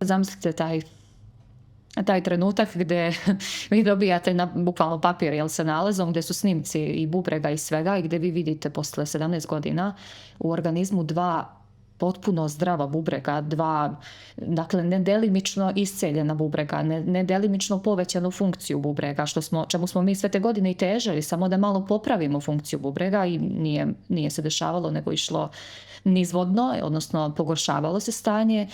Zamislite taj trenutak gdje vi dobijate na bukvalno papir sa nalazom gdje su snimci i bubrega i svega i gdje vi vidite posle 17 godina u organizmu 2 potpuno zdrava bubrega, 2, dakle, nedelimično isceljena bubrega, nedelimično povećanu funkciju bubrega, čemu smo mi sve te godine i težili, samo da malo popravimo funkciju bubrega i nije se dešavalo, nego išlo nizvodno, odnosno pogoršavalo se stanje.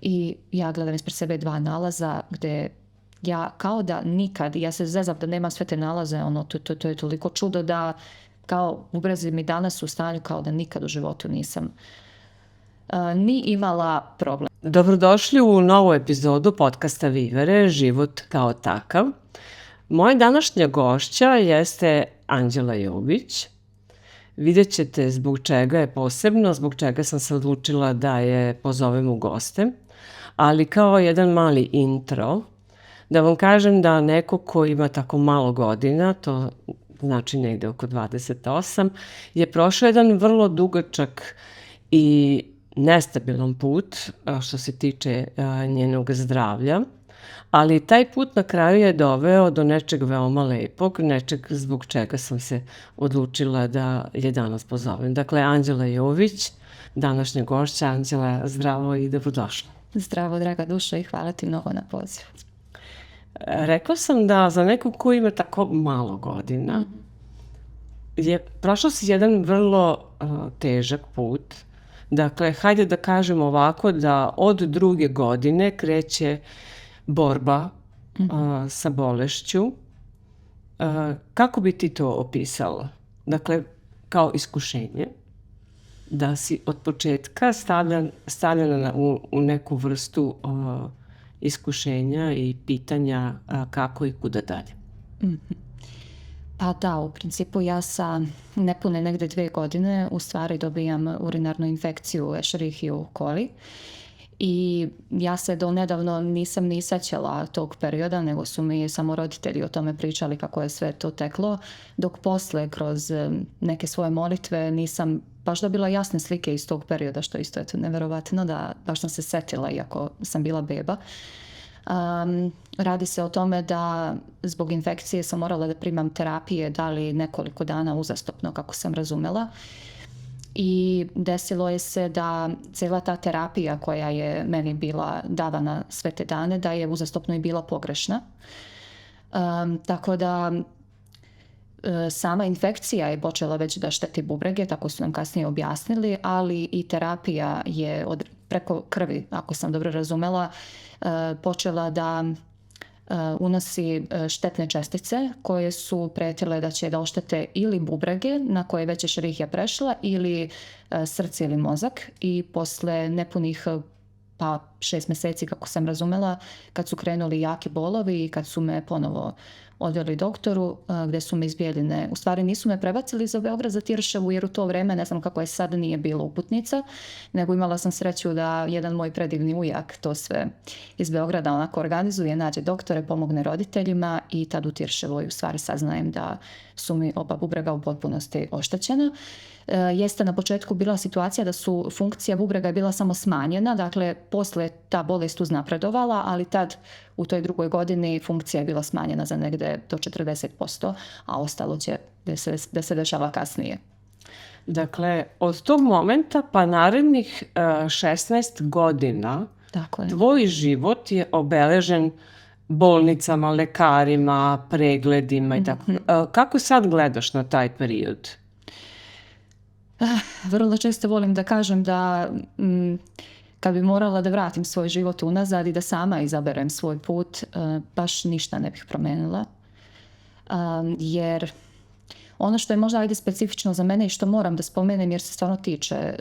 I ja gledam ispred sebe 2 nalaza gdje ja kao da nikad, ja se zezam da nemam sve te nalaze, to je toliko čudo da kao bubrezi mi danas u stanju kao da nikad u životu nisam ni imala problem. Dobrodošli u novu epizodu podcasta Vivere, život kao takav. Moja današnja gošća jeste Anđela Jović. Vidjet ćete zbog čega je posebno, zbog čega sam se odlučila da je pozovem u goste. Ali kao jedan mali intro, da vam kažem da neko ko ima tako malo godina, to znači negde oko 28, je prošao jedan vrlo dugačak i nestabilan put što se tiče njenog zdravlja, ali taj put na kraju je doveo do nečeg veoma lepog, nečeg zbog čega sam se odlučila da je danas pozovem. Dakle, Anđela Jović, današnja gošća. Anđela, zdravo i dobrodošla. Zdravo, draga duša, i hvala ti mnogo na pozivu. Rekla sam da za nekog ko ima tako malo godina, prošao si jedan vrlo težak put. Dakle, hajde da kažemo ovako da od 2. godine kreće borba sa bolešću. Kako bi ti to opisala? Dakle, kao iskušenje, da si od početka stavljena u neku vrstu iskušenja i pitanja kako i kuda dalje. Pa da, u principu ja sa nepune negde 2 godine u stvari dobijam urinarnu infekciju Escherichia coli. I ja se do nedavno nisam ni sećala tog perioda, nego su mi samo roditelji o tome pričali kako je sve to teklo, dok posle kroz neke svoje molitve nisam baš dobila jasne slike iz tog perioda, što isto je to neverovatno da baš sam se setila iako sam bila beba. Radi se o tome da zbog infekcije sam morala da primam terapije, da li nekoliko dana uzastopno, kako sam razumela. I desilo je se da cijela ta terapija koja je meni bila davana sve te dane, da je uzastopno i bila pogrešna. Tako da sama infekcija je počela već da šteti bubrege, tako su nam kasnije objasnili, ali i terapija je preko krvi, ako sam dobro razumela, počela da unosi štetne čestice koje su pretile da će da oštete ili bubrege na koje je već Escherichia prešla ili srce ili mozak. I posle nepunih 6 meseci, kako sam razumela, kad su krenuli jaki bolovi i kad su me ponovo odveli doktoru gdje su me iz Bjeljine, u stvari nisu me prebacili za Beograd za Tirševu jer u to vreme, ne znam kako je sad, nije bilo uputnica, nego imala sam sreću da jedan moj predivni ujak to sve iz Beograda onako organizuje, nađe doktore, pomogne roditeljima i tad u Tirševoj u stvari saznajem da su mi oba bubrega u potpunosti oštećena. Jeste na početku bila situacija da su funkcija bubrega je bila samo smanjena, dakle posle ta bolest uznapredovala, ali tad u toj 2. godini funkcija je bila smanjena za negde do 40%, a ostalo će da se dešava kasnije. Dakle, od tog momenta pa narednih 16 godina tvoj život je obeležen bolnicama, lekarima, pregledima i tako. Kako sad gledaš na taj period? Vrlo često volim da kažem da kad bi morala da vratim svoj život unazad i da sama izaberem svoj put, baš ništa ne bih promenila. Jer ono što je možda specifično za mene i što moram da spomenem jer se stvarno tiče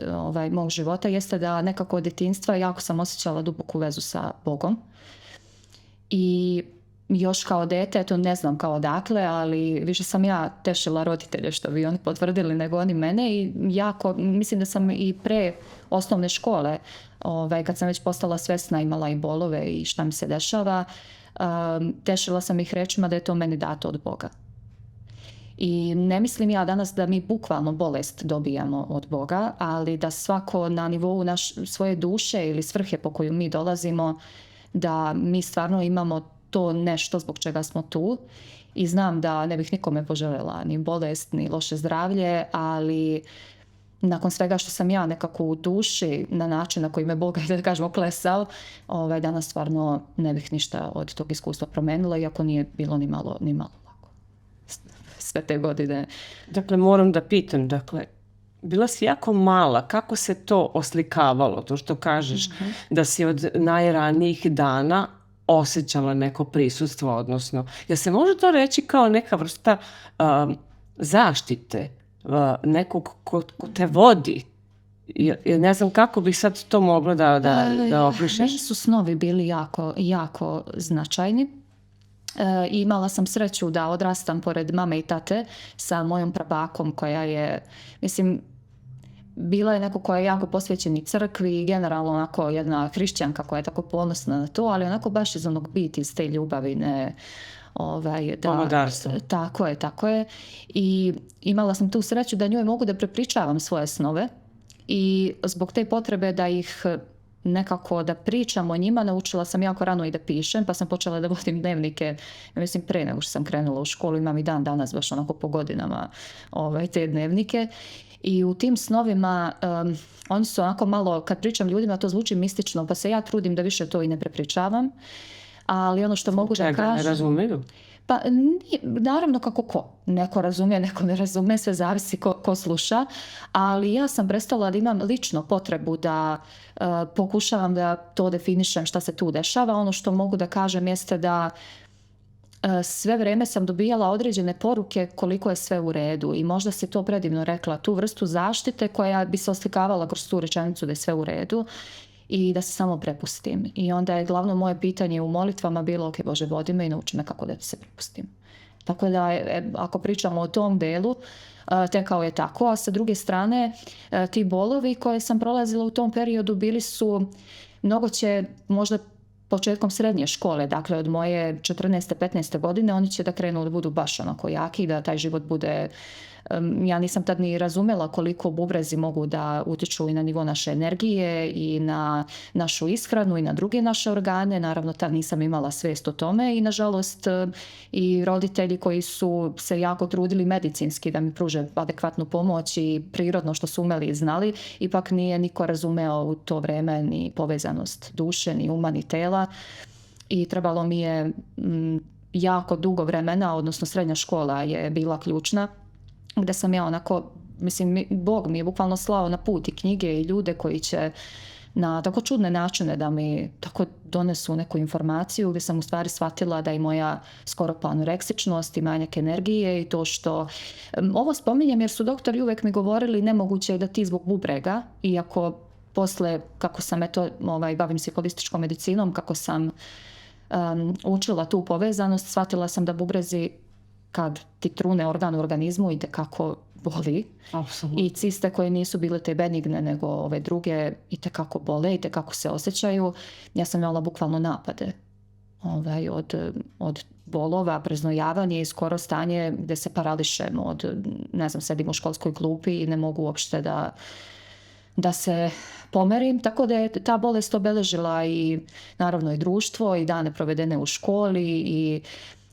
mog života, jeste da nekako od djetinjstva jako sam osjećala duboku vezu sa Bogom. I još kao dete, to ne znam kao odakle, ali više sam ja tešila roditelje, što bi oni potvrdili, nego oni mene. I jako, mislim da sam i pre osnovne škole, kad sam već postala svesna, imala i bolove i šta mi se dešava, tešila sam ih rečima da je to meni dato od Boga. I ne mislim ja danas da mi bukvalno bolest dobijamo od Boga, ali da svako na nivou svoje duše ili svrhe po koju mi dolazimo, da mi stvarno imamo to nešto zbog čega smo tu. I znam da ne bih nikome poželjela ni bolest, ni loše zdravlje, ali nakon svega što sam ja nekako u duši na način na koji me Bog, da kažemo, klesao, danas stvarno ne bih ništa od tog iskustva promenila, iako nije bilo ni malo lako. Sve te godine. Dakle, moram da pitam, bila si jako mala, kako se to oslikavalo, to što kažeš, da si od najranijih dana osjećala neko prisustvo, odnosno, jel se može to reći kao neka vrsta zaštite, nekog ko te vodi? Ne znam kako bih sad to mogla da opišeš. Meni su snovi bili jako, jako značajni. Imala sam sreću da odrastam pored mame i tate sa mojom prabakom koja je, mislim, bila je neko koja je jako posvećena crkvi i generalno onako jedna hrišćanka koja je tako ponosna na to, ali onako baš iz onog biti, iz te ljubavi, pomodarstvo. Tako je. I imala sam tu sreću da njoj mogu da prepričavam svoje snove i zbog te potrebe da ih nekako da pričam o njima, naučila sam jako rano i da pišem, pa sam počela da vodim dnevnike, mislim pre nego što sam krenula u školu, imam i dan danas baš onako po godinama te dnevnike. I u tim snovima oni su onako malo, kad pričam ljudima to zvuči mistično, pa se ja trudim da više to i ne prepričavam, ali ono što mogu da kažem... Ne razumiju? Pa naravno kako ko. Neko razumije, neko ne razume, sve zavisi ko sluša, ali ja sam prestala da imam lično potrebu da pokušavam da to definišem šta se tu dešava. Ono što mogu da kažem jeste da sve vrijeme sam dobijala određene poruke koliko je sve u redu i možda si to predivno rekla, tu vrstu zaštite koja bi se oslikavala kroz tu rečenicu da je sve u redu i da se samo prepustim. I onda je glavno moje pitanje u molitvama bilo, ok, Bože, vodi me i nauči me kako da se prepustim. Tako da, ako pričamo o tom delu, tekao je tako, a sa druge strane, ti bolovi koje sam prolazila u tom periodu bili su mnogo će možda početkom srednje škole, dakle od moje 14. 15. godine, oni će da krenu da budu baš onako jaki, da taj život bude... Ja nisam tad ni razumela koliko bubrezi mogu da utiču i na nivo naše energije i na našu ishranu i na druge naše organe. Naravno, tad nisam imala svijest o tome i nažalost i roditelji koji su se jako trudili medicinski da mi pruže adekvatnu pomoć i prirodno što su umeli i znali, ipak nije niko razumeo u to vreme ni povezanost duše, ni uma, ni tela i trebalo mi je jako dugo vremena, odnosno srednja škola je bila ključna, gdje sam ja onako, mislim, Bog mi je bukvalno slao na put i knjige i ljude koji će na tako čudne načine da mi tako donesu neku informaciju gdje sam u stvari shvatila da je moja skoro pa anoreksičnost i manjak energije i to što... Ovo spominjem jer su doktori uvijek mi govorili nemoguće je da ti zbog bubrega, iako posle, kako sam bavim se holističkom medicinom, kako sam učila tu povezanost, shvatila sam da bubrezi kad ti trune organ u organizmu itekako boli. Absolutno. I ciste koje nisu bile te benigne nego ove druge itekako bole, itekako se osjećaju. Ja sam imala bukvalno napade od bolova, preznojavanje i skoro stanje gdje se parališem sedim u školskoj klupi i ne mogu uopšte da se pomerim, tako da je ta bolest obeležila i naravno i društvo i dane provedene u školi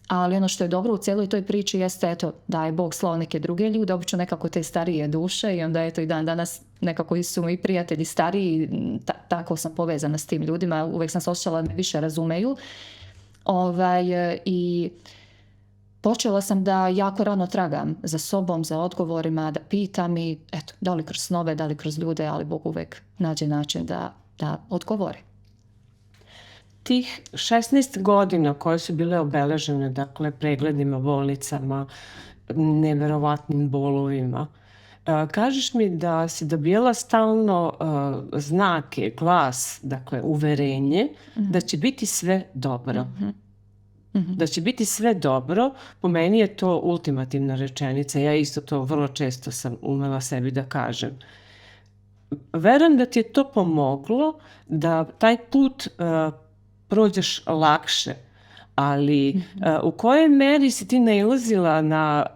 ali ono što je dobro u cijeloj toj priči jeste da je Bog slao neke druge ljude, obično nekako te starije duše i onda i dan danas nekako su moji prijatelji stariji, tako sam povezana s tim ljudima, uvijek sam se osjećala da me više razumeju i počela sam da jako rano tragam za sobom, za odgovorima, da pitam i da li kroz snove, da li kroz ljude, ali Bog uvijek nađe način da odgovori. Tih 16 godina koje su bile obeležene, dakle, pregledima, bolnicama, neverovatnim bolovima, kažeš mi da si dobijala stalno znake, glas, dakle, uverenje da će biti sve dobro. Da će biti sve dobro, po meni je to ultimativna rečenica. Ja isto to vrlo često sam umela sebi da kažem. Verujem da ti je to pomoglo da taj put prođeš lakše, ali u kojoj meri si ti nailazila na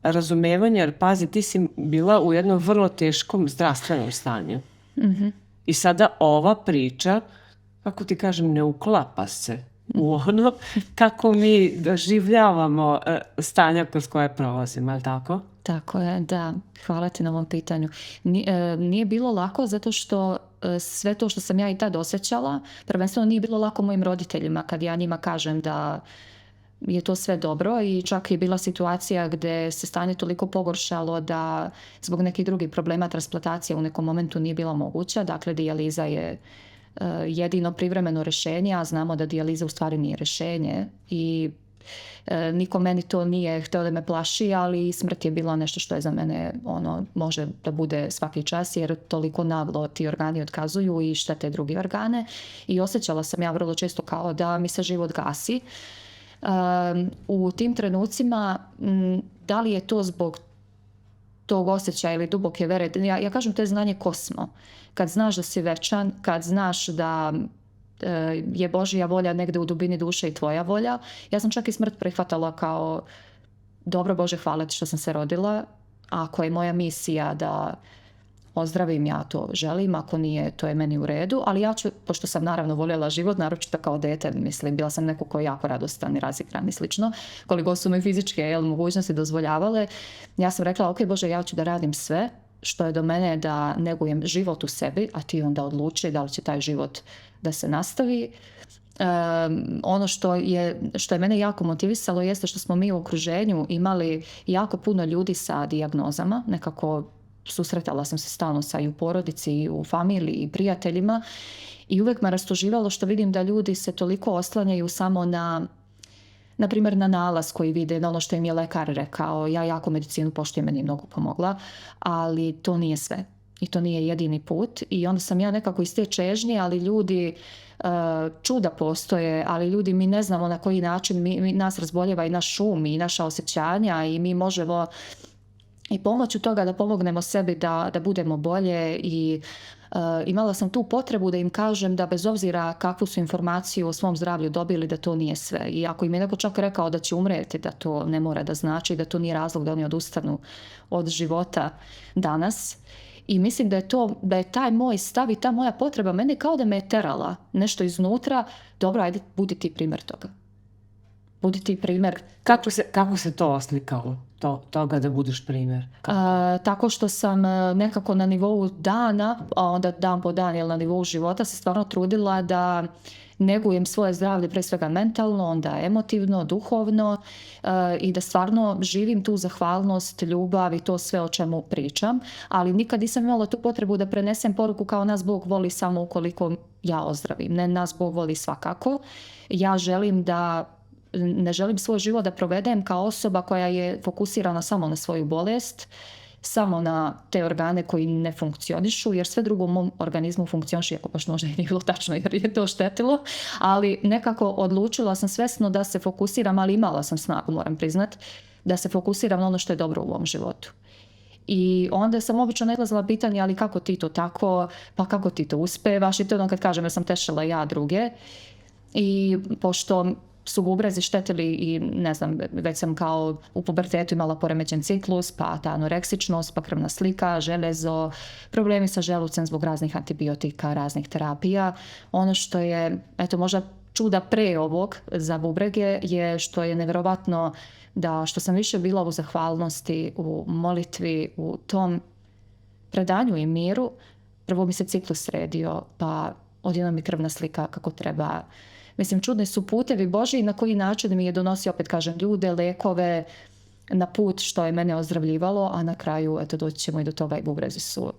razumevanja, jer pazi, ti si bila u jednom vrlo teškom zdravstvenom stanju. I sada ova priča, kako ti kažem, ne uklapa se u ono kako mi doživljavamo stanja kroz koje prolazimo, je li tako? Tako je, da. Hvala ti na ovom pitanju. Nije bilo lako zato što sve to što sam ja i tad osjećala, prvenstveno nije bilo lako mojim roditeljima kad ja njima kažem da je to sve dobro i čak je bila situacija gdje se stanje toliko pogoršalo da zbog nekih drugih problema transplantacija u nekom momentu nije bila moguća. Dakle, dijaliza je jedino privremeno rješenje, a znamo da dijaliza u stvari nije rješenje i niko meni to nije htio da me plaši, ali smrt je bila nešto što je za mene može da bude svaki čas, jer toliko naglo ti organi otkazuju i štete drugi organe i osjećala sam ja vrlo često kao da mi se život gasi. U tim trenucima, da li je to zbog tog osjećaja ili duboke vere, ja kažem to je znanje kosmo. Kad znaš da si večan, kad znaš da je Božja volja negdje u dubini duše i tvoja volja. Ja sam čak i smrt prihvatala kao dobro Bože, hvala ti što sam se rodila. Ako je moja misija da ozdravim, ja to želim, ako nije, to je meni u redu, ali ja ću, pošto sam naravno voljela život, naročito kao dete, mislim, bila sam neko ko je jako radostan i razigran i slično, koliko su mi fizičke mogućnosti dozvoljavale, ja sam rekla, ok Bože, ja ću da radim sve što je do mene, da negujem život u sebi, a ti onda odluči da li će taj život da se nastavi. Ono što je mene jako motivisalo jeste što smo mi u okruženju imali jako puno ljudi sa dijagnozama, nekako susretala sam se stalno sa i u porodici, i u familiji, i prijateljima i uvijek me rastuživalo što vidim da ljudi se toliko oslanjaju samo na primjer na nalaz koji vide, na ono što im je lekar rekao. Ja jako medicinu poštujem, meni je mnogo pomogla, ali to nije sve i to nije jedini put i onda sam ja nekako iz te čežnje, ali ljudi čuda postoje, ali ljudi mi ne znamo na koji način nas razboljeva i naš um i naša osjećanja i mi možemo i pomoću toga da pomognemo sebi da budemo bolje i imala sam tu potrebu da im kažem da bez obzira kakvu su informaciju o svom zdravlju dobili, da to nije sve. I ako im je neko čak rekao da će umreti, da to ne mora da znači, da to nije razlog da oni odustanu od života danas. I mislim da je taj moj stav i ta moja potreba mene kao da me je terala nešto iznutra. Dobro, ajde, budi ti primjer toga. Budi ti primjer. Kako se to oslikalo? Toga da budeš primjer? Tako što sam nekako na nivou dana, a onda dan po dan, na nivou života se stvarno trudila da negujem svoje zdravlje, pre svega mentalno, onda emotivno, duhovno i da stvarno živim tu zahvalnost, ljubav i to sve o čemu pričam, ali nikad nisam imala tu potrebu da prenesem poruku kao nas Bog voli samo ukoliko ja ozdravim. Ne, nas Bog voli svakako. Ja ne želim svoj život da provedem kao osoba koja je fokusirana samo na svoju bolest, samo na te organe koji ne funkcionišu, jer sve drugo u mom organizmu funkcioniše, iako baš možda i nije bilo tačno jer je to štetilo, ali nekako odlučila sam svesno da se fokusiram, ali imala sam snagu, moram priznat, da se fokusiram na ono što je dobro u ovom životu. I onda sam obično nailazila pitanje, ali kako ti to tako, pa kako ti to uspevaš, i to ono kad kažem da sam tešila ja druge. I pošto su bubrezi štetili i ne znam, već sam kao u pubertetu imala poremećen ciklus, pa ta anoreksičnost, pa krvna slika, železo, problemi sa želucem zbog raznih antibiotika, raznih terapija. Ono što je, možda čuda pre ovog za bubrege je što je nevjerovatno da što sam više bila u zahvalnosti, u molitvi, u tom predanju i miru, prvo mi se ciklus sredio, pa odjednom mi krvna slika kako treba. Mislim, čudni su putevi Božji na koji način mi je donosio, opet kažem, ljude, lekove na put što je mene ozdravljivalo, a na kraju, doći ćemo i do toga i bubrezi su.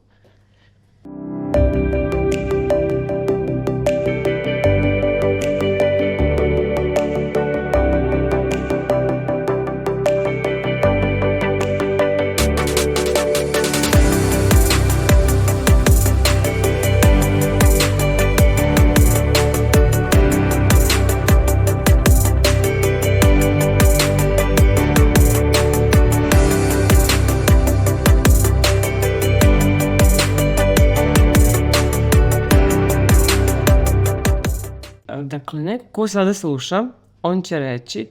Dakle, neko ko sada sluša, on će reći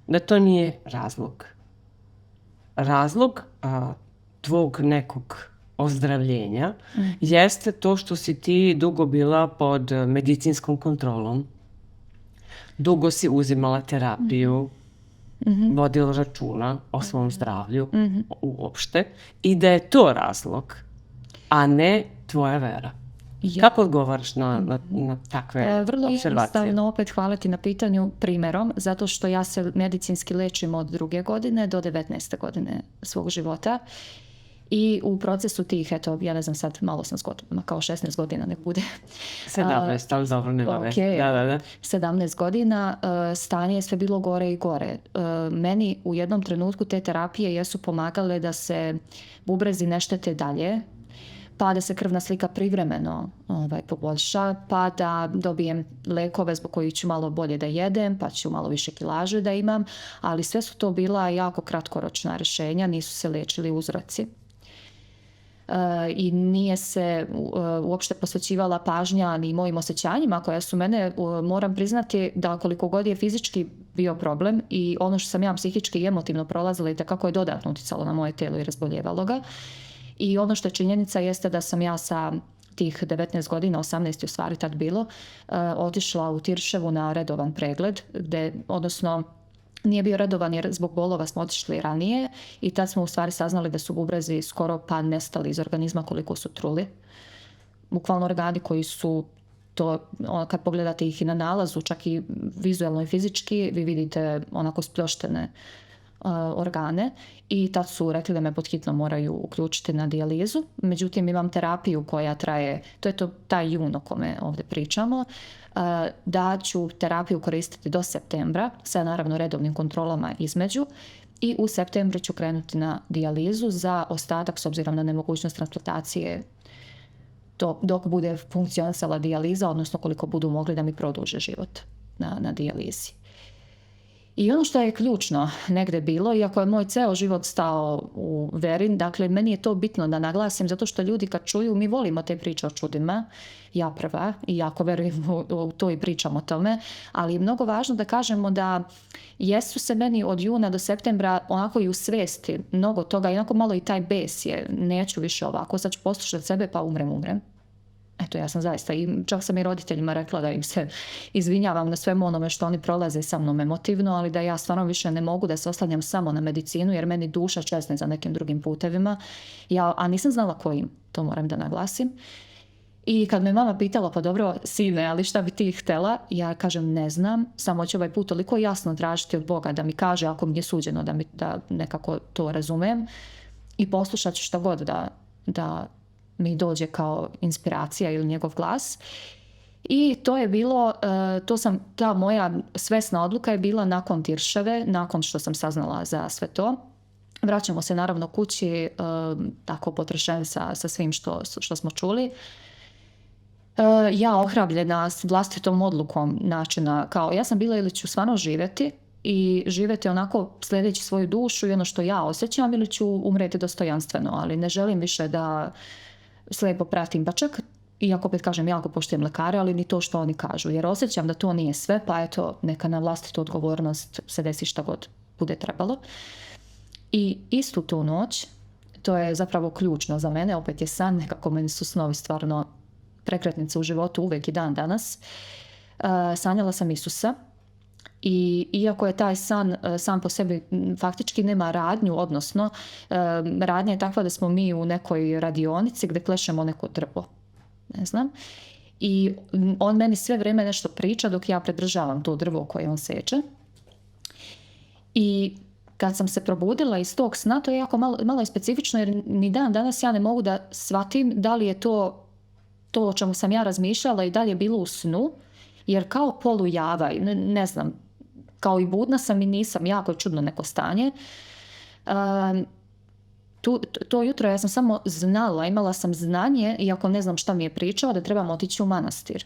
da to nije razlog. razlog tvog nekog ozdravljenja jeste to što si ti dugo bila pod medicinskom kontrolom. Dugo si uzimala terapiju, vodila računa o svom zdravlju uopšte i da je to razlog, a ne tvoja vera. Kako odgovaraš na takve Vrlo observacije? jednostavno, opet hvala ti na pitanju, primjerom, zato što ja se medicinski lečim od 2. godine do 19. godine svog života. I u procesu tih, eto, ja ne znam sad, malo sam zgodila, kao 16 godina nek bude. 17, ali dobro, nema veze. Da. 17 godina, stanje je sve bilo gore i gore. Meni u jednom trenutku te terapije jesu pomagale da se bubrezi ne štete dalje, pa da se krvna slika privremeno poboljša, pa da dobijem lekove zbog kojih ću malo bolje da jedem, pa ću malo više kilaže da imam, ali sve su to bila jako kratkoročna rješenja, nisu se liječili uzroci. I nije se uopšte posvećivala pažnja ni mojim osjećanjima koja su mene, moram priznati da koliko god je fizički bio problem i ono što sam ja psihički i emotivno prolazila i kako je dodatno utjecalo na moje tijelo i razboljevalo ga. I ono što je činjenica jeste da sam ja sa tih 19 godina, 18 u stvari tad bilo, otišla u Tirševu na redovan pregled, gdje, odnosno nije bio redovan jer zbog bolova smo otišli ranije i tad smo u stvari saznali da su bubrezi skoro pa nestali iz organizma koliko su truli. Bukvalno organi koji su to, kad pogledate ih i na nalazu, čak i vizualno i fizički, vi vidite onako spljoštene organe i tad su rekli da me pod hitno moraju uključiti na dijalizu. Međutim, imam terapiju koja traje, to je taj jun o kome ovdje pričamo, da ću terapiju koristiti do septembra sa naravno redovnim kontrolama između i u septembru ću krenuti na dijalizu za ostatak s obzirom na nemogućnost transplantacije dok bude funkcionisala dijaliza, odnosno koliko budu mogli da mi produže život na dijalizi. I ono što je ključno negdje bilo, iako je moj ceo život stao u veri, dakle, meni je to bitno da naglasim, zato što ljudi kad čuju, mi volimo te priče o čudima, ja prva, i jako verujem u to i pričam o tome, ali je mnogo važno da kažemo da jesu se meni od juna do septembra onako i u svesti mnogo toga, onako malo i taj bes je, neću više ovako, sad ću poslušati sebe pa umrem. Eto, ja sam zaista, i čak sam i roditeljima rekla da im se izvinjavam na svemu onome što oni prolaze sa mnom emotivno, ali da ja stvarno više ne mogu da se oslanjam samo na medicinu, jer meni duša česne za nekim drugim putevima. A nisam znala kojim, to moram da naglasim. I kad me mama pitala, pa dobro, sine, ali šta bi ti htjela? Ja kažem, ne znam, samo ću ovaj put toliko jasno tražiti od Boga da mi kaže ako mi je suđeno, da nekako to razumem. I poslušat ću šta god da mi dođe kao inspiracija ili njegov glas. I to je bilo, ta moja svesna odluka je bila nakon Tirševe, nakon što sam saznala za sve to. Vraćamo se naravno kući, tako potrešen sa svim što smo čuli. Ja ohrabljena s vlastitom odlukom načina, kao ja sam bila ili ću stvarno živjeti i živjeti onako sljedeći svoju dušu i ono što ja osjećam, ili ću umreti dostojanstveno, ali ne želim više da slijepo pratim, pa čak, iako opet kažem, jako poštujem lekare, ali ni to što oni kažu, jer osjećam da to nije sve, pa eto, neka na vlastitu odgovornost se desi šta god bude trebalo. I istu tu noć, to je zapravo ključno za mene, opet je san, nekako meni su snovi stvarno prekretnice u životu uvijek i dan danas, sanjala sam Isusa. I iako je taj san sam po sebi faktički nema radnju, odnosno radnja je takva da smo mi u nekoj radionici gdje klešemo neko drvo, ne znam, i on meni sve vrijeme nešto priča dok ja predržavam to drvo koje on seče. I kad sam se probudila iz tog sna, to je jako malo specifično, jer ni dan danas ja ne mogu da shvatim da li je to o čemu sam ja razmišljala i da li je bilo u snu, jer kao polujava, ne znam, kao i budna sam i nisam, jako čudno neko stanje. To jutro ja sam samo znala, imala sam znanje, iako ne znam šta mi je pričao, da trebam otići u manastir.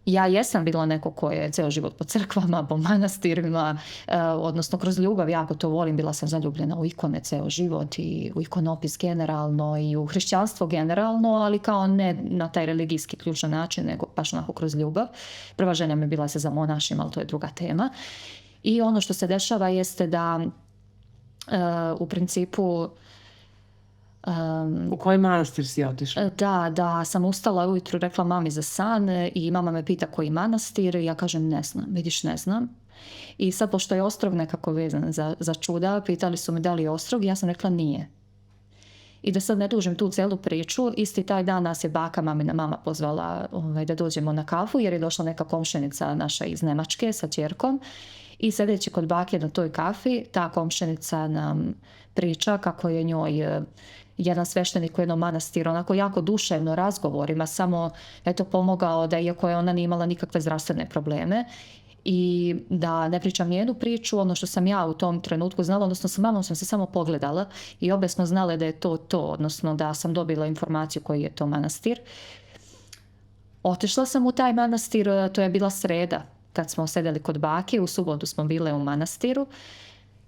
Ja jesam bila neko ko je ceo život po crkvama, po manastirima, odnosno kroz ljubav, jako to volim, bila sam zaljubljena u ikone ceo život i u ikonopis generalno i u hrišćanstvo generalno, ali kao ne na taj religijski ključan način, nego baš onako kroz ljubav. Prva želja mi bila se za monašima, ali to je druga tema. I ono što se dešava jeste da U principu U koji manastir si otišla? da sam ustala ujutro, rekla mami za san i mama me pita koji manastir i ja kažem ne znam, vidiš ne znam. I sad pošto je Ostrog nekako vezan za čuda, pitali su me da li je Ostrog i ja sam rekla nije. I da sad ne dužim tu cijelu priču, isti taj dan nas je baka mamina mama pozvala da dođemo na kafu jer je došla neka komšenica naša iz Njemačke sa ćerkom i sedeći kod bake na toj kafi, ta komšenica nam priča kako je njoj jedan sveštenik u jednom manastiru onako jako duševno razgovorima samo pomogao da iako je ona nije imala nikakve zdravstvene probleme i da ne pričam nijednu priču, ono što sam ja u tom trenutku znala, odnosno s mamom sam se samo pogledala i obje smo znale da je to, odnosno da sam dobila informaciju koji je to manastir. Otišla sam u taj manastir, to je bila sreda kad smo sedeli kod bake, u subotu smo bile u manastiru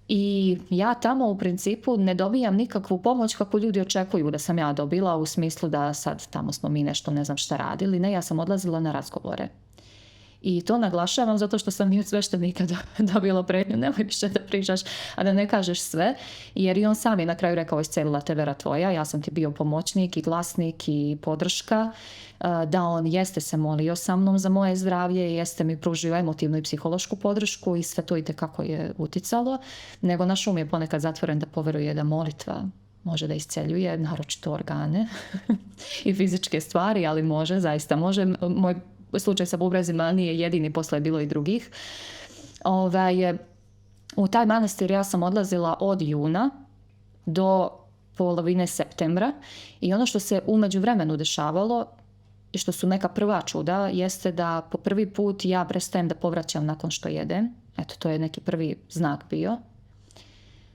i ja tamo u principu ne dobijam nikakvu pomoć kako ljudi očekuju da sam ja dobila u smislu da sad tamo smo mi nešto ne znam šta radili, ne, ja sam odlazila na razgovore. I to naglašavam zato što sam i od sveštenika dobila pretnju, nemoj više da pričaš, a da ne kažeš sve, jer i on sam je na kraju rekao iscelila te vera tvoja, ja sam ti bio pomoćnik i glasnik i podrška, da on jeste se molio sa mnom za moje zdravlje, jeste mi pružio emotivnu i psihološku podršku i sve to itekako je uticalo, nego naš um je ponekad zatvoren da poveruje da molitva može da isceljuje, naročito organe i fizičke stvari, ali može, zaista može. Moj slučaj sa bubrezima nije jedini, posle je bilo i drugih. U taj manastir ja sam odlazila od juna do polovine septembra i ono što se u međuvremenu dešavalo i što su neka prva čuda jeste da po prvi put ja prestajem da povraćam nakon što jedem. Eto, to je neki prvi znak bio.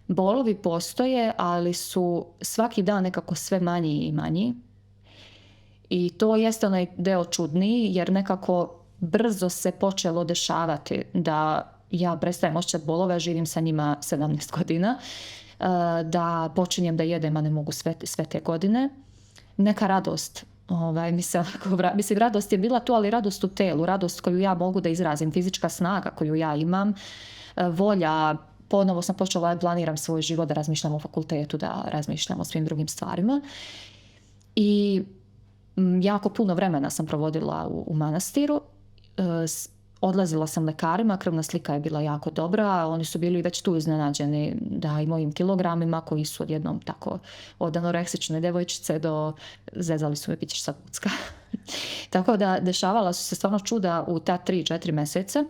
Bolovi postoje, ali su svaki dan nekako sve manji i manji. I to jeste onaj deo čudniji jer nekako brzo se počelo dešavati da ja prestajem osjećati bolove, živim sa njima 17 godina, da počinjem da jedem, a ne mogu sve te godine. Neka radost, mislim radost je bila tu, ali radost u telu, radost koju ja mogu da izrazim, fizička snaga koju ja imam, volja, ponovo sam počela da planiram svoj život, da razmišljam o fakultetu, da razmišljam o svim drugim stvarima. I jako puno vremena sam provodila u manastiru. Odlazila sam lekarima, krvna slika je bila jako dobra, oni su bili već tu iznenađeni da i mojim kilogramima koji su odjednom tako od anoreksične devojčice do zezali su me pićeš sad kucka. Tako da dešavala su se stvarno čuda u ta 3-4 mjeseca.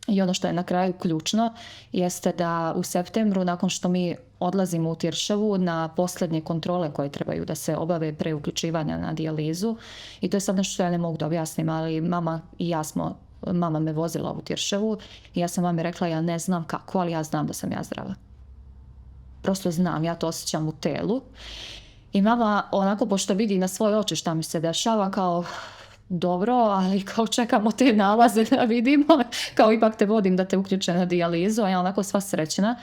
I ono što je na kraju ključno jeste da u septembru, nakon što mi odlazimo u Tiršavu na posljednje kontrole koje trebaju da se obave pre uključivanja na dijalizu, i to je sad nešto što ja ne mogu da objasnim, ali mama me vozila u Tiršavu i ja sam mami rekla ja ne znam kako, ali ja znam da sam ja zdrava. Prosto znam, ja to osjećam u telu. I mama onako, pošto vidi na svoje oči šta mi se dešava, kao dobro, ali kao čekamo te nalaze da vidimo, kao ipak te vodim da te uključe na dijalizu, a ja onako sva srećna.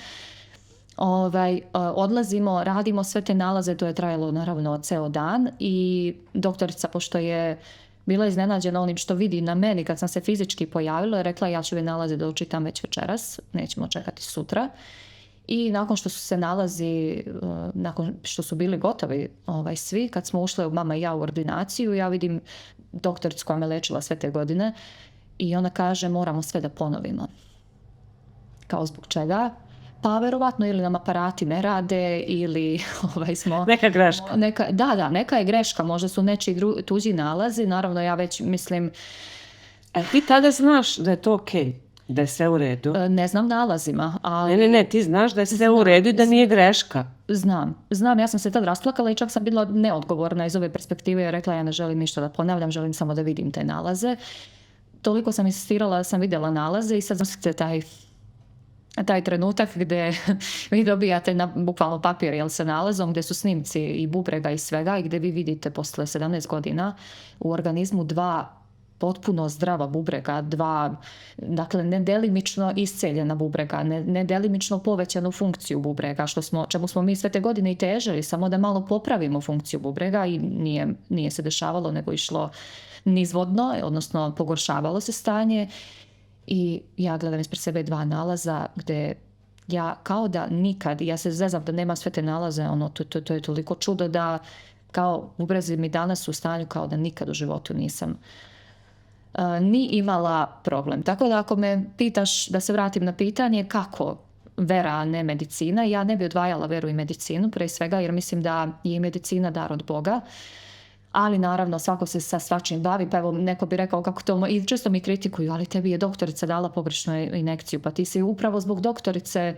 Odlazimo, radimo sve te nalaze, to je trajalo naravno ceo dan i doktorica, pošto je bila iznenađena onim što vidi na meni kad sam se fizički pojavila, je rekla ja ću ove nalaze da učitam već večeras, nećemo čekati sutra. I nakon što su se nalazi, nakon što su bili gotovi svi, kad smo ušle mama i ja u ordinaciju, ja vidim doktoricu koja me lečila sve te godine i ona kaže moramo sve da ponovimo. Kao zbog čega? Pa verovatno ili nam aparati ne rade ili smo... Neka greška. Neka je greška, možda su nečiji tuđi nalazi, naravno ja već mislim... Ti tada znaš da je to okej? Da je sve u redu? Ne znam nalazima, ali... Ne, ti znaš da je sve u redu i da nije greška. Znam, ja sam se tad rasplakala i čak sam bila neodgovorna iz ove perspektive i rekla ja ne želim ništa da ponavljam, želim samo da vidim te nalaze. Toliko sam insistirala da sam vidjela nalaze i sad zamislite taj trenutak gdje vi dobijate na bukvalno papir sa nalazom gdje su snimci i bubrega i svega i gdje vi vidite posle 17 godina u organizmu 2 potpuno zdrava bubrega, 2, dakle nedelimično isceljena bubrega, nedelimično povećanu funkciju bubrega, čemu smo mi sve te godine i težili, samo da malo popravimo funkciju bubrega i nije se dešavalo, nego išlo nizvodno, odnosno pogoršavalo se stanje i ja gledam ispred sebe 2 nalaza gdje Ja kao da nikad, ja se zezam da nema sve te nalaze, to je toliko čudo da kao bubrezi mi danas u stanju kao da nikad u životu nisam ni imala problem. Tako da ako me pitaš, da se vratim na pitanje kako vera, a ne medicina, ja ne bi odvajala veru i medicinu, pre svega, jer mislim da je i medicina dar od Boga. Ali naravno svako se sa svačim bavi, pa evo neko bi rekao kako to, i često mi kritikuju, ali tebi je doktorica dala pogrešnu injekciju, pa ti si upravo zbog doktorice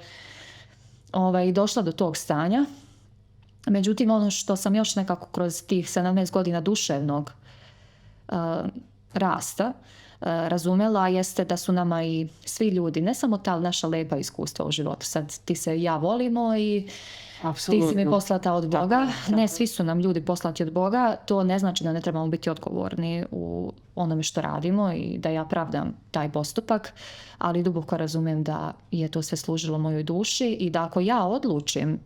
došla do tog stanja. Međutim, ono što sam još nekako kroz tih 17 godina duševnog rasta razumela jeste da su nama i svi ljudi, ne samo ta naša lepa iskustva u životu, sad ti se i ja volimo i Apsolutno. ti si mi poslata od Boga. Ne, svi su nam ljudi poslati od Boga. To ne znači da ne trebamo biti odgovorni u onome što radimo i da ja pravdam taj postupak, ali duboko razumijem da je to sve služilo mojoj duši i da ako ja odlučim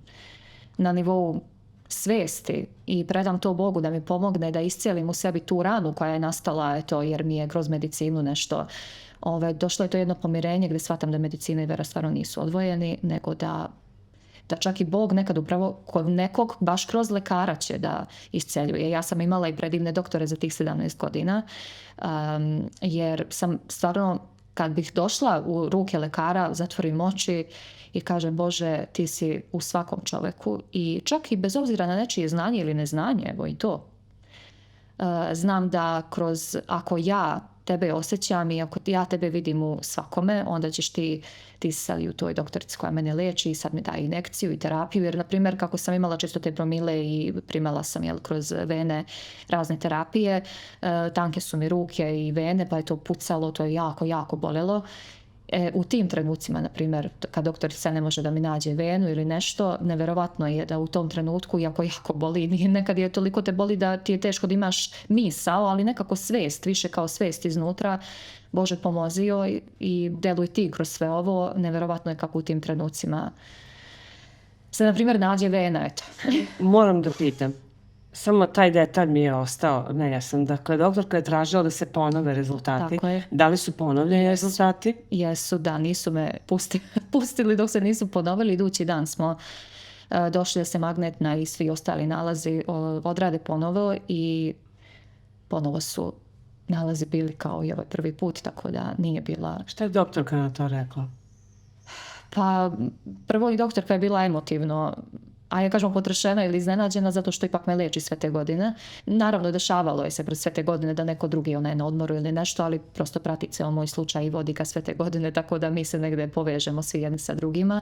na nivou svesti i predam to Bogu da mi pomogne da iscijelim u sebi tu ranu koja je nastala, jer mi je kroz medicinu nešto došlo je to jedno pomirenje gdje shvatam da medicina i vera stvarno nisu odvojeni, nego da čak i Bog nekad upravo kod nekog baš kroz lekara će da isceljuje. Ja sam imala i predivne doktore za tih 17 godina, jer sam stvarno, kad bih došla u ruke lekara, zatvorim oči i kažem, Bože, ti si u svakom čoveku i čak i bez obzira na nečije znanje ili neznanje, evo i to. Znam da ako ja tebe osjećam i ako ja tebe vidim u svakome, onda ćeš ti sad i u toj doktorici koja mene liječi i sad mi daje injekciju i terapiju, jer na primjer kako sam imala često te promile i primala sam kroz vene razne terapije, tanke su mi ruke i vene pa je to pucalo, to je jako, jako bolelo. U tim trenucima, na primjer, kad doktorica ne može da mi nađe venu ili nešto, neverovatno je da u tom trenutku, iako jako boli, nekad je toliko te boli da ti je teško da imaš misao, ali nekako svest, više kao svest iznutra, Bože pomozi joj i deluj ti kroz sve ovo, neverovatno je kako u tim trenucima se, na primjer, nađe vena, eto. Moram da pitam, samo taj detalj mi je ostao nejasan. Dakle, doktorka je tražila da se ponove rezultati. Tako je. Da li su ponovljeni rezultati? Jesu, da, nisu me pustili dok se nisu ponovili. Idući dan smo došli da se magnetna i svi ostali nalazi odrade ponovo i ponovo su nalazi bili kao i ovaj prvi put, tako da nije bila... Šta je doktorka na to rekla? Pa prvo i doktorka je bila emotivno, a ja kažem potrešena ili iznenađena zato što ipak me liječi sve te godine. Naravno, dešavalo je se kroz sve te godine da neko drugi onaj na odmoru ili nešto, ali prosto prati ceo moj slučaj i vodi ga sve te godine, tako da mi se negdje povežemo svi jedni sa drugima.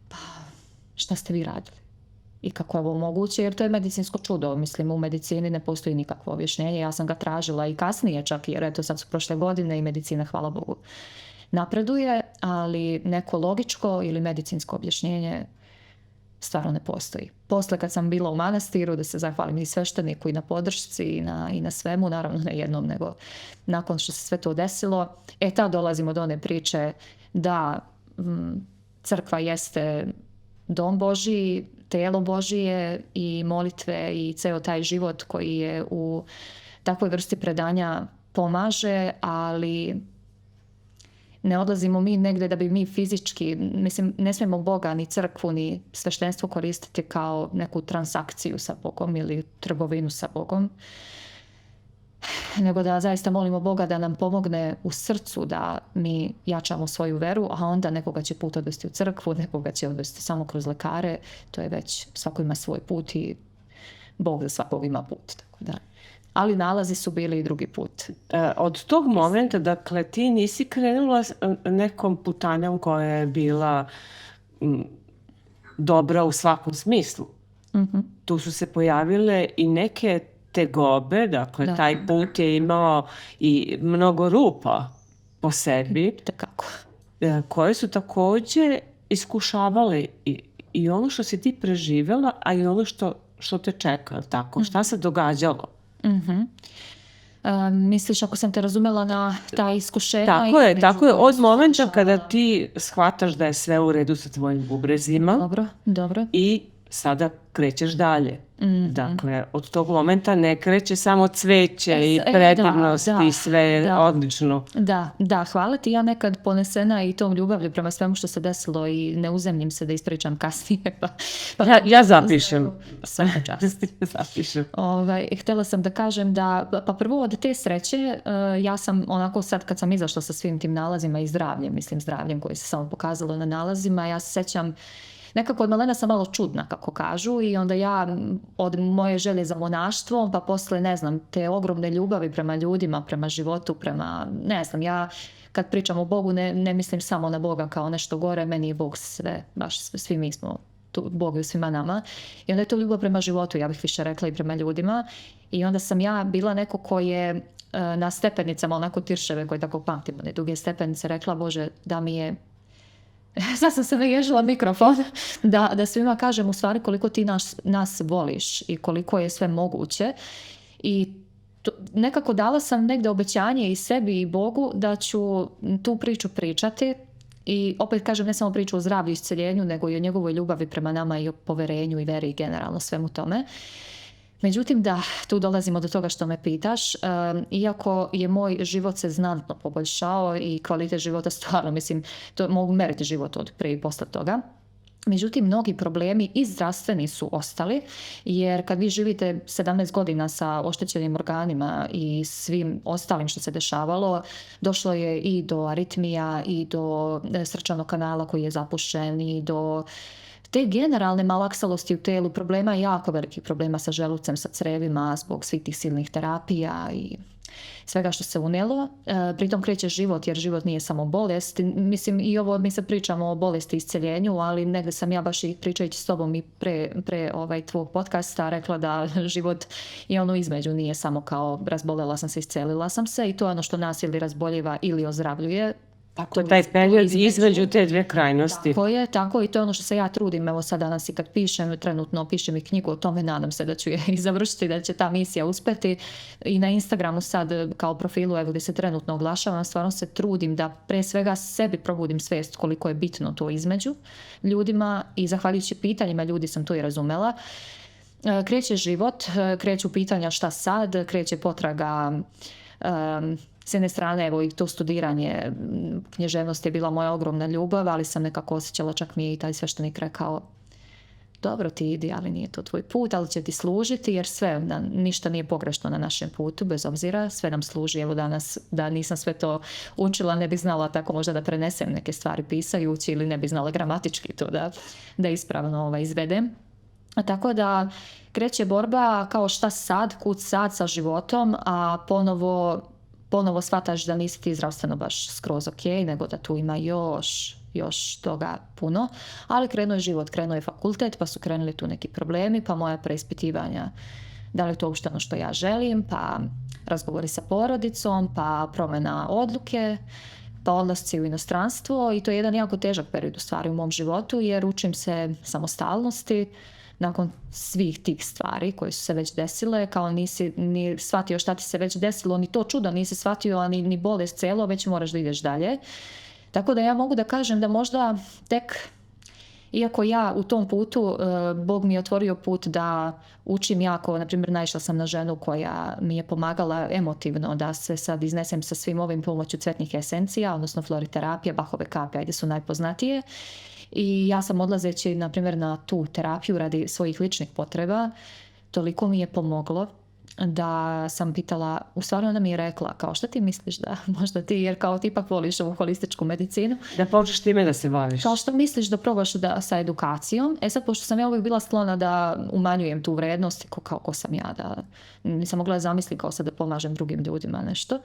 Pa, šta ste vi radili? I kako je ovo moguće? Jer to je medicinsko čudo. Mislim, u medicini ne postoji nikakvo objašnjenje. Ja sam ga tražila i kasnije čak, jer eto sad su prošle godine i medicina, hvala Bogu, napreduje, ali neko logičko ili medicinsko objašnjenje stvarno ne postoji. Posle kad sam bila u manastiru, da se zahvalim i svešteniku i na podršci i na svemu, naravno ne jednom, nego nakon što se sve to desilo, tad dolazimo do one priče da crkva jeste dom Božiji, telo Božije i molitve i ceo taj život koji je u takvoj vrsti predanja pomaže, ali ne odlazimo mi negdje da bi mi fizički, mislim, ne smijemo Boga, ni crkvu, ni sveštenstvo koristiti kao neku transakciju sa Bogom ili trgovinu sa Bogom, nego da zaista molimo Boga da nam pomogne u srcu da mi jačamo svoju veru, a onda nekoga će put odvesti u crkvu, nekoga će odvesti samo kroz lekare, to je već, svako ima svoj put i Bog za svakog ima put, tako da. Ali nalazi su bili i drugi put. Od tog momenta, dakle, ti nisi krenula nekom putanjom koja je bila dobra u svakom smislu. Mm-hmm. Tu su se pojavile i neke tegobe, dakle, da. Taj put je imao i mnogo rupa po sebi. Tako. Koje su također iskušavale i ono što si ti preživjela, a i ono što te čeka, tako? Mm-hmm. Šta se događalo? Mm-hmm. Misliš, ako sam te razumela na ta iskušenja? Tako je. Od momenta kada ti shvataš da je sve u redu sa tvojim bubrezima. Dobro. I sada krećeš dalje. Dakle, od tog momenta ne kreće samo cveće i predivnost i sve odlično. Da, hvala ti. Ja nekad ponesena i tom ljubavlju prema svemu što se desilo i ne uzemljim se da ispričam kasnije. Ja zapišem. Svaka čast. Zapišem. Htjela sam da kažem da, pa prvo od te sreće, ja sam onako sad kad sam izašla sa svim tim nalazima i zdravljem koje se samo pokazalo na nalazima, ja se sećam nekako od malena sam malo čudna, kako kažu, i onda ja od moje želje za monaštvo, pa posle, ne znam, te ogromne ljubavi prema ljudima, prema životu, prema, ne znam, ja kad pričam o Bogu ne mislim samo na Boga kao nešto gore, meni je Bog sve, baš svi mi smo tu, Bog je u svima nama. I onda je to ljubav prema životu, ja bih više rekla, i prema ljudima. I onda sam ja bila neko ko je na stepenicama, onako Tirševe koje tako pamtimo, ne duge stepenice, rekla, Bože, da mi je sad sam se naježila mikrofon da svima kažem u stvari koliko ti nas voliš i koliko je sve moguće. I nekako dala sam negdje obećanje i sebi i Bogu da ću tu priču pričati. I opet kažem, ne samo priču o zdravlju i isceljenju, nego i o njegovoj ljubavi prema nama i o poverenju i veri i generalno svemu tome. Međutim, da, tu dolazimo do toga što me pitaš. Iako je moj život se znatno poboljšao i kvalitet života stvarno, mislim, to mogu meriti život od prije i posle toga. Međutim, mnogi problemi i zdravstveni su ostali, jer kad vi živite 17 godina sa oštećenim organima i svim ostalim što se dešavalo, došlo je i do aritmija i do srčanog kanala koji je zapušten i do te generalne malaksalosti u telu, problema, jako velikih problema sa želucem, sa crevima, zbog svih tih silnih terapija i svega što se unijelo. Pritom kreće život, jer život nije samo bolest. Mislim, i ovo mi se pričamo o bolesti i isceljenju, ali negdje sam ja baš i pričajući s tobom i pre tvog podcasta rekla da život i ono između nije samo kao razbolela sam se, iscelila sam se, i to je ono što nas ili razboljeva ili ozdravljuje. Tako je taj period između te dvije krajnosti. Tako i to je ono što se ja trudim, evo sad danas i kad pišem, trenutno pišem i knjigu o tome, nadam se da ću je i završiti, da će ta misija uspjeti. I na Instagramu sad kao profilu, evo gdje se trenutno oglašavam, stvarno se trudim da pre svega sebi probudim svijest koliko je bitno to između ljudima, i zahvaljujući pitanjima ljudi sam to i razumela. Kreće život, kreću pitanja šta sad, kreće potraga. S jedne strane, evo i to studiranje, književnost je bila moja ogromna ljubav, ali sam nekako osjećala, čak mi je i taj sveštenik rekao, dobro ti idi, ali nije to tvoj put, ali će ti služiti, jer ništa nije pogrešno na našem putu, bez obzira, sve nam služi. Evo danas, da nisam sve to učila, ne bi znala tako možda da prenesem neke stvari pisajući, ili ne bi znala gramatički to da ispravno izvedem. Tako da kreće borba kao šta sad, kud sad sa životom, a ponovo shvataš da nisi ti zdravstveno baš skroz ok, nego da tu ima još toga puno. Ali krenuo je život, krenuo je fakultet, pa su krenuli tu neki problemi, pa moja preispitivanja da li je to uopšte ono što ja želim, pa razgovori sa porodicom, pa promjena odluke, pa odlasci u inostranstvo, i to je jedan jako težak period u stvari u mom životu, jer učim se samostalnosti nakon svih tih stvari koje su se već desile, kao nisi ni shvatio šta ti se već desilo, ni to čudo nisi shvatio, ni bolest celo, već moraš da ideš dalje. Tako da ja mogu da kažem da možda tek, iako ja u tom putu, Bog mi je otvorio put da učim jako, na primjer naišla sam na ženu koja mi je pomagala emotivno da se sad iznesem sa svim ovim pomoću cvetnih esencija, odnosno floriterapija, Bachove kape, ajde su najpoznatije. I ja sam odlazeći, na primjer, na tu terapiju radi svojih ličnih potreba, toliko mi je pomoglo da sam pitala, u stvari ona mi je rekla, kao šta ti misliš da možda ti, jer kao ti ipak voliš ovu holističku medicinu. Da počneš time da se baviš. Kao što misliš da probaš sa edukacijom. Sad, pošto sam ja uvijek bila sklona da umanjujem tu vrednost, ko sam ja, da nisam mogla zamisliti kao sad da pomažem drugim ljudima nešto.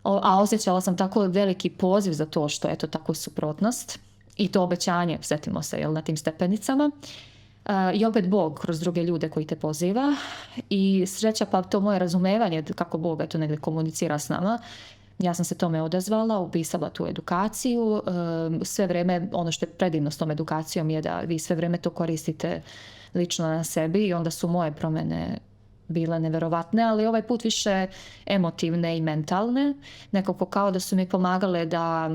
A osjećala sam tako veliki poziv za to što je to tako suprotnost. I to obećanje, sjetimo se, na tim stepenicama. I opet Bog kroz druge ljude koji te poziva. I sreća, pa to moje razumevanje kako Bog to negdje komunicira s nama. Ja sam se tome odazvala, upisala tu edukaciju. Sve vrijeme, ono što je predivno s tom edukacijom je da vi sve vrijeme to koristite lično na sebi, i onda su moje promjene bile neverovatne, ali ovaj put više emotivne i mentalne. Nekako kao da su mi pomagale da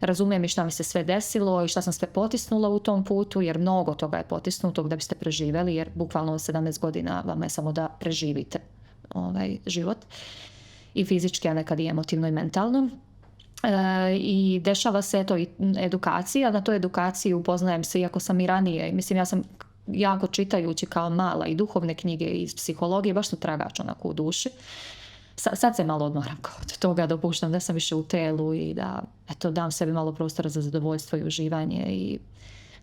razumijem i šta mi se sve desilo i šta sam sve potisnula u tom putu, jer mnogo toga je potisnutog da biste preživjeli, jer bukvalno 17 godina vam je samo da preživite život. I fizički, a nekad i emotivno i mentalno. I dešava se to i edukacija. Na toj edukaciji upoznajem se, iako sam i ranije, mislim ja sam jako čitajući kao mala i duhovne knjige iz psihologije, baš sam tragač onako u duši. Sad se malo odmaram od toga, dopuštam da sam više u telu i da dam sebi malo prostora za zadovoljstvo i uživanje i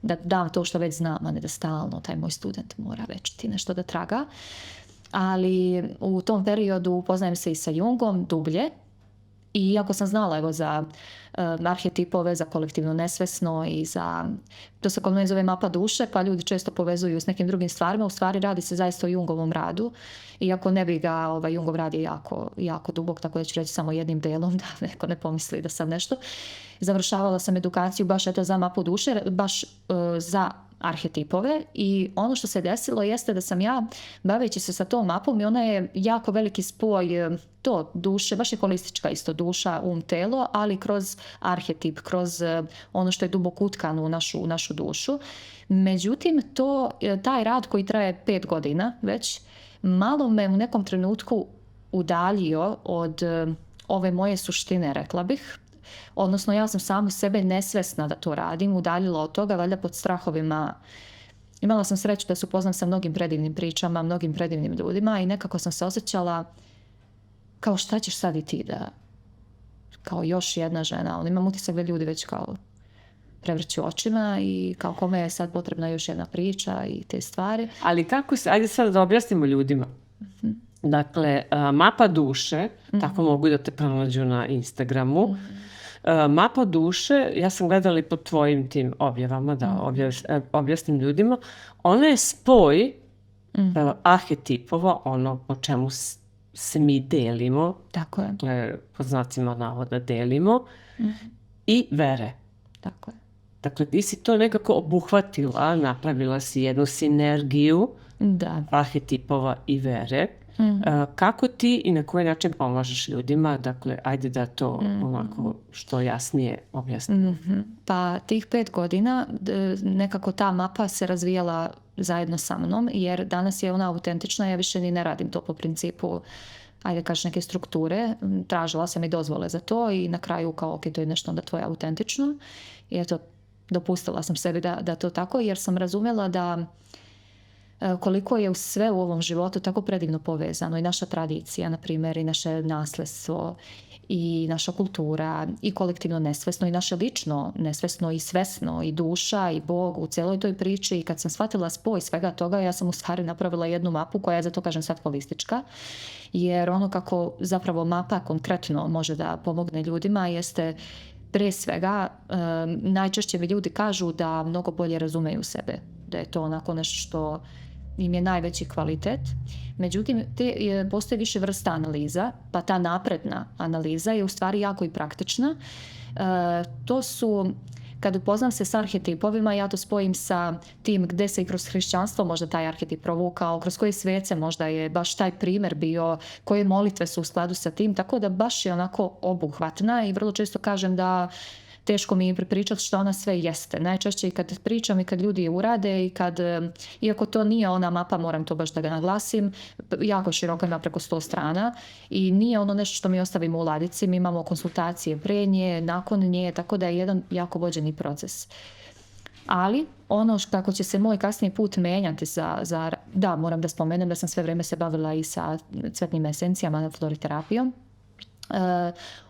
da dam to što već znam, a ne da stalno taj moj student mora već ti nešto da traga. Ali u tom periodu upoznajem se i sa Jungom dublje. I iako sam znala za arhetipove, za kolektivno nesvesno i za, to se kod mene zove mapa duše, pa ljudi često povezuju s nekim drugim stvarima, u stvari radi se zaista o Jungovom radu, iako ne bi ga, Jungov rad je jako, jako dubok, tako da ću reći samo jednim delom, da neko ne pomisli da sam nešto. Završavala sam edukaciju baš za mapu duše, baš za arhetipove i ono što se desilo jeste da sam ja, baveći se sa tom mapom, i ona je jako veliki spoj to duše, baš je holistička isto duša, telo, ali kroz arhetip, kroz ono što je duboko utkano u našu dušu. Međutim, taj rad koji traje 5 godina već, malo me u nekom trenutku udaljio od ove moje suštine, rekla bih. Odnosno, ja sam samu sebe nesvesna da to radim, udaljila od toga, valjda pod strahovima. Imala sam sreću da se upoznam sa mnogim predivnim pričama, mnogim predivnim ljudima i nekako sam se osjećala kao šta ćeš sad i ti da, kao još jedna žena. Imam utisak da ljudi već kao prevrću očima i kao kome je sad potrebna još jedna priča i te stvari. Ali kako se, ajde sad da objasnimo ljudima. Dakle, mapa duše, tako mogu da te pronađu na Instagramu. Mapa duše, ja sam gledala i po tvojim tim objavama, da objasnim ljudima, ona je spoj arhetipova, ono po čemu se mi delimo, tako je. Po znacima navoda delimo, i vere. Tako je. Dakle, ti si to nekako obuhvatila, napravila si jednu sinergiju arhetipova i vere. Kako ti i na koji način pomažeš ljudima? Dakle, ajde da to ovako što jasnije objasnimo. Pa tih 5 godina nekako ta mapa se razvijala zajedno sa mnom, jer danas je ona autentična, ja više ni ne radim to po principu ajde kažeš neke strukture, tražila sam i dozvole za to i na kraju kao ok, to je nešto onda tvoje autentično i eto, dopustila sam sebi da to tako, jer sam razumjela da koliko je sve u ovom životu tako predivno povezano i naša tradicija, na primjer, i naše nasljedstvo i naša kultura i kolektivno nesvesno i naše lično nesvesno i svesno i duša i Bog u cijeloj toj priči. I kad sam shvatila spoj svega toga, ja sam u stvari napravila jednu mapu koja je, zato kažem sad, holistička, jer ono kako zapravo mapa konkretno može da pomogne ljudima jeste prije svega, najčešće mi ljudi kažu da mnogo bolje razumeju sebe, da je to onako nešto što im je najveći kvalitet. Međutim, postoji više vrsta analiza, pa ta napredna analiza je u stvari jako i praktična. To su, kad upoznam se s arhetipovima, ja to spojim sa tim gdje se i kroz hrišćanstvo možda taj arhetip provukao, kroz koje svece možda je baš taj primjer bio, koje molitve su u skladu sa tim, tako da baš je onako obuhvatna i vrlo često kažem da teško mi je prepričati što ona sve jeste. Najčešće i kad pričam i kad ljudi je urade i kad, iako to nije ona mapa, moram to baš da ga naglasim, jako široka, ima preko 100 strana i nije ono nešto što mi ostavimo u ladici, mi imamo konsultacije pre nje, nakon nje, tako da je jedan jako vođeni proces. Ali ono kako će se moj kasniji put menjati da, moram da spomenem da sam sve vrijeme se bavila i sa cvetnim esencijama, floriterapijom.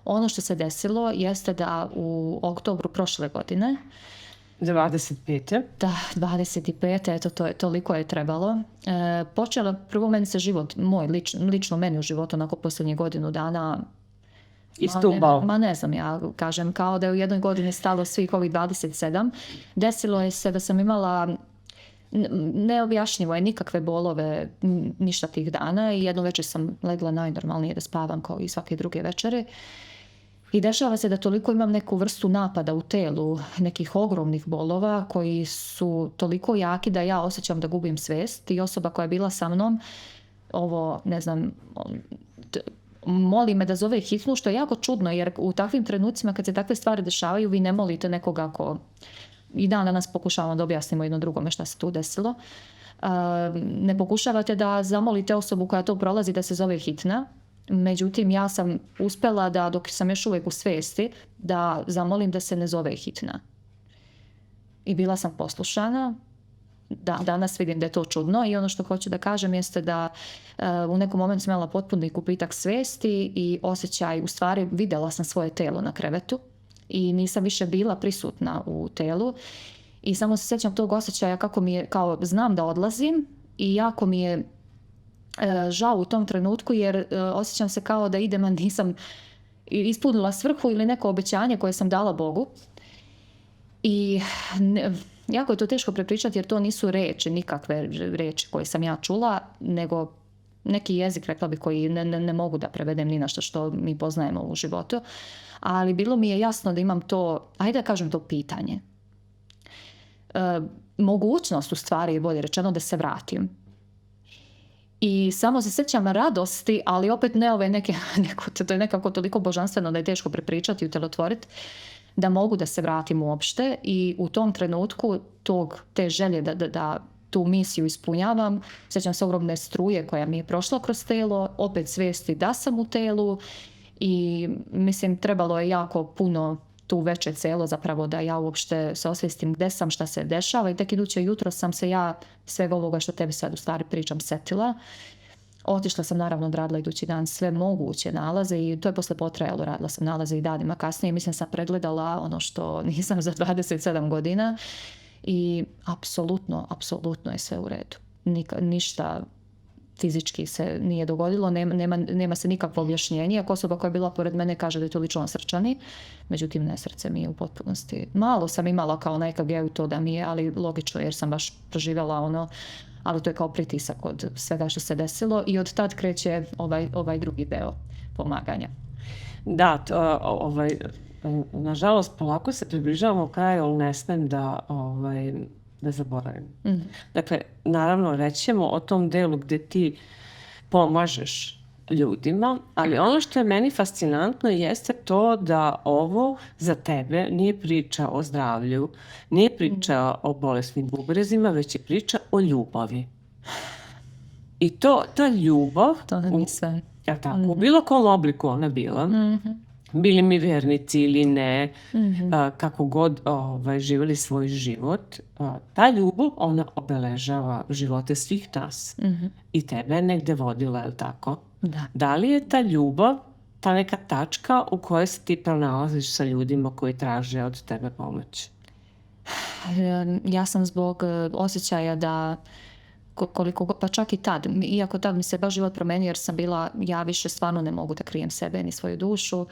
Ono što se desilo jeste da u oktobru prošle godine 25. Da, 25. Eto, toliko je trebalo. Počela, prvo meni se život, moj, lično meni u životu, onako posljednjih godinu dana istubao. Ne znam, ja kažem, kao da je u jednoj godini stalo svih ovih 27. Desilo je se da sam imala neobjašnjivo je nikakve bolove, ništa tih dana i jednu večer sam legla najnormalnije da spavam kao i svake druge večere i dešava se da toliko imam neku vrstu napada u telu, nekih ogromnih bolova koji su toliko jaki da ja osjećam da gubim svijest i osoba koja je bila sa mnom, ovo ne znam, moli me da zove hitnu, što je jako čudno, jer u takvim trenucima kad se takve stvari dešavaju, vi ne molite nekoga ko... I dan danas pokušavamo da objasnimo jedno drugome šta se tu desilo. Ne pokušavate da zamolite osobu koja to prolazi da se zove hitna. Međutim, ja sam uspjela da, dok sam još uvijek u svijesti, da zamolim da se ne zove hitna. I bila sam poslušana. Danas vidim da je to čudno i ono što hoću da kažem jeste da u nekom momentu sam imala potpuni gubitak svijesti i osjećaj, u stvari vidjela sam svoje telo na krevetu i nisam više bila prisutna u telu i samo se sjećam tog osjećaja kako mi je, kao znam da odlazim i jako mi je žao u tom trenutku jer osjećam se kao da idem, a nisam ispunila svrhu ili neko obećanje koje sam dala Bogu. I jako je to teško prepričati jer to nisu riječi, nikakve riječi koje sam ja čula, nego neki jezik, rekla bih, koji ne mogu da prevedem ni na što mi poznajemo u životu. Ali bilo mi je jasno da imam to, ajde da kažem, to pitanje. Mogućnost, u stvari, bolje rečeno, da se vratim. I samo se sjećam radosti, ali opet ne ove neke, to je nekako toliko božanstveno da je teško prepričati i utelotvoriti, da mogu da se vratim uopšte i u tom trenutku te želje da tu misiju ispunjavam, sjećam se ogromne struje koja mi je prošla kroz telo, opet svijesti da sam u telu i mislim trebalo je jako puno tu veće celo zapravo da ja uopšte se osvijestim gdje sam, šta se dešava i tek iduće jutro sam se ja svega ovoga što tebi sad u stvari pričam setila. Otišla sam, naravno, odradila idući dan sve moguće nalaze i to je posle potrajalo, radila sam nalaze i danima kasnije. Mislim sam pregledala ono što nisam za 27 godina i apsolutno je sve u redu. Ništa fizički se nije dogodilo, nema se nikakvo objašnjenje. Ako osoba koja je bila pored mene kaže da je to lično srčani, međutim ne, srce mi je u potpunosti. Malo sam imala kao na EKG-u to da mi je, ali logično jer sam baš proživjela ono, ali to je kao pritisak od svega što se desilo i od tad kreće ovaj drugi deo pomaganja. Da, nažalost polako se približavamo kraju, ali ne smem da zaboravim. Dakle, naravno rećemo o tom delu gdje ti pomažeš ljudima, ali ono što je meni fascinantno jeste to da ovo za tebe nije priča o zdravlju, nije priča o bolesnim bubrezima, već je priča o ljubavi. I ta ljubav, to nam je sve. U bilo kom obliku ona bila, bili mi vjernici ili ne, kako god živjeli svoj život, ta ljubav, ona obeležava živote svih nas. I tebe je negde vodila, je li tako? Da li je ta ljubav ta neka tačka u kojoj se ti pronalaziš sa ljudima koji traže od tebe pomoć? Ja sam zbog osjećaja da pa čak i tad, iako tad mi se baš život promenio jer sam bila, ja više stvarno ne mogu da krijem sebe ni svoju dušu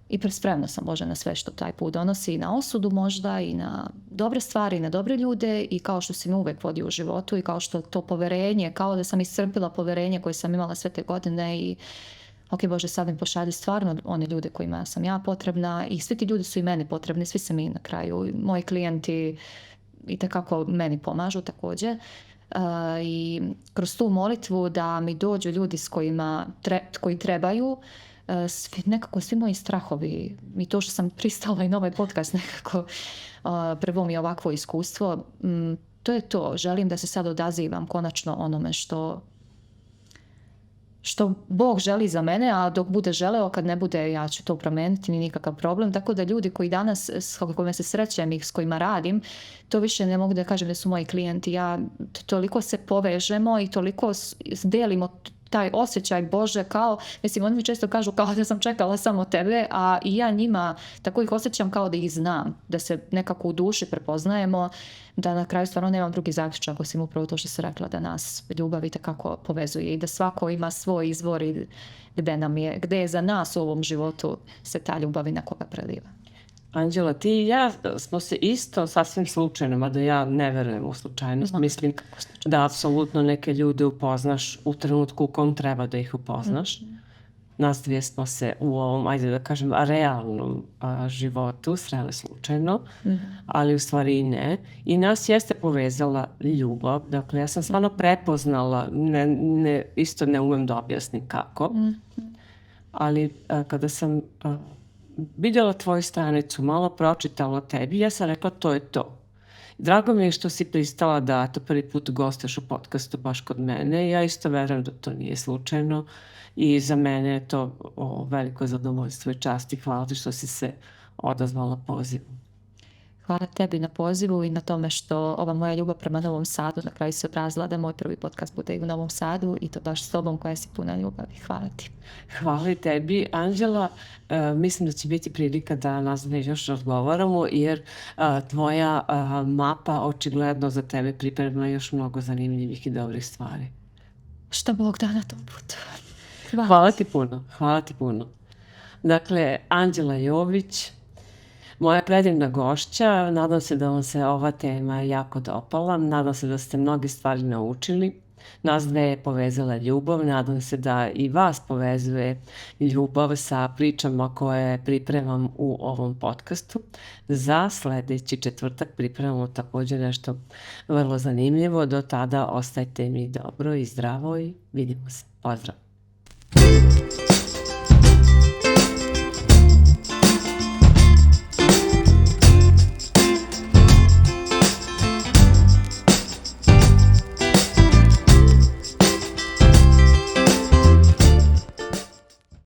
i prespremna sam, Bože, na sve što taj put donosi, i na osudu možda i na dobre stvari, i na dobre ljude i kao što si me uvek vodio u životu i kao što to poverenje, kao da sam iscrpila poverenje koje sam imala sve te godine i ok, Bože, sad mi pošalji stvarno one ljude kojima sam ja potrebna i svi ti ljudi su i meni potrebni, svi se mi na kraju, moji klijenti itekako meni pomažu također. I kroz tu molitvu da mi dođu ljudi s koji trebaju, nekako svi moji strahovi i to što sam pristala i na ovaj podcast nekako prvo mi je ovakvo iskustvo, to je to. Želim da se sad odazivam konačno onome što Bog želi za mene, a dok bude želeo, kad ne bude, ja ću to promijeniti, ni nikakav problem. Tako da ljudi koji danas, s kojima se srećem i s kojima radim, to više ne mogu da kažem da su moji klijenti. Ja toliko se povežemo i toliko delimo taj osjećaj, Bože, kao, mislim, oni mi često kažu kao da sam čekala samo tebe, a i ja njima tako ih osjećam kao da ih znam, da se nekako u duši prepoznajemo, da na kraju stvarno nemam drugi zaključak osim upravo to što se rekla, da nas ljubav itekako povezuje i da svako ima svoj izvor i gde je za nas u ovom životu se ta ljubav i na koga preliva. Anđela, ti i ja smo se isto sasvim slučajno, mada ja ne verujem u slučajnost, mislim da apsolutno neke ljude upoznaš u trenutku u kom treba da ih upoznaš. Nas dvije smo se u ovom, ajde da kažem, realnom životu sreli slučajno, ali u stvari i ne. I nas jeste povezala ljubav. Dakle, ja sam stvarno prepoznala, isto ne umem da objasnim kako, ali kada sam vidjela tvoju stranicu, malo pročitala o tebi, ja sam rekla to je to. Drago mi je što si pristala da to prvi put gostuješ u podcastu baš kod mene. Ja isto verujem da to nije slučajno i za mene je to veliko zadovoljstvo i čast i hvala ti što si se odazvala pozivu. Hvala tebi na pozivu i na tome što ova moja ljubav prema Novom Sadu na kraju se obrazila da moj prvi podcast bude i u Novom Sadu i to baš s tobom koja si puna ljubavi. Hvala ti. Hvala i tebi, Anđela. Mislim da će biti prilika da nas još razgovaramo jer tvoja mapa očigledno za tebe priprema još mnogo zanimljivih i dobrih stvari. Šta Bog da na tom putu. Hvala ti puno, hvala ti puno. Dakle, Anđela Jović, moja predivna gošća, nadam se da vam se ova tema jako dopala, nadam se da ste mnoge stvari naučili. Nas dve je povezala ljubav, nadam se da i vas povezuje ljubav sa pričama koje pripremam u ovom podcastu. Za sledeći četvrtak pripremamo također nešto vrlo zanimljivo. Do tada ostajte mi dobro i zdravo i vidimo se. Pozdrav!